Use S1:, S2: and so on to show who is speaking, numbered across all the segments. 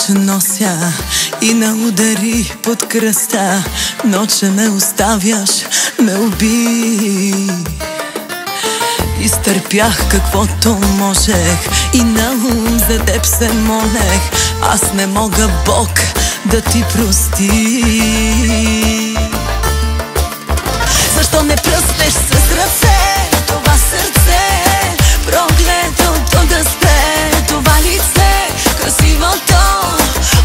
S1: нося и на удари под кръста, но че ме оставяш, ме уби. Изтърпях каквото можех и на ум за теб се молех. Аз не мога, Бог, да ти прости. Защо не пръснеш с ръце това сърце, проклетото да спре това лице, красивото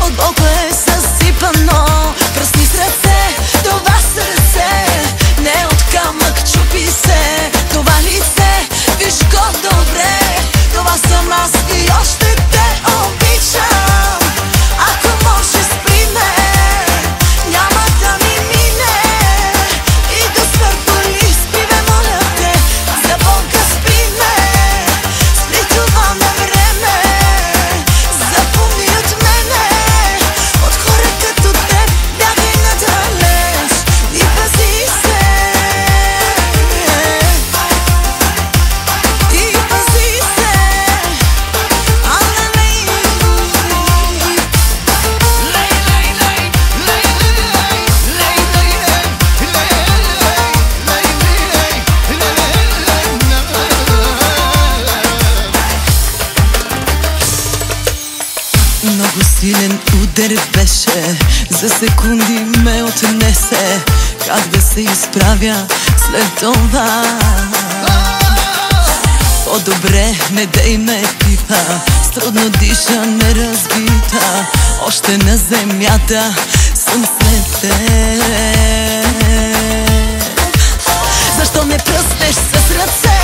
S1: от Бог е съсипано. Пръсни с ръце това сърце, не от камък, чупи се това лице, виж го добре, това съм аз и още те обичам. Ако може спри ме, няма да ми мине и до смърт боли, спри ме, моля те, за Бога спри ме, спри това на време, запомни от мене, от хора като теб бягай надалеч и пази се, и пази се. Много силен удар беше, за секунди ме отнесе. Как да се изправя след това? По-добре не дей ме пипа, с трудно дишане разбита. Още на земята съм след теб. Защо не пръснеш с ръце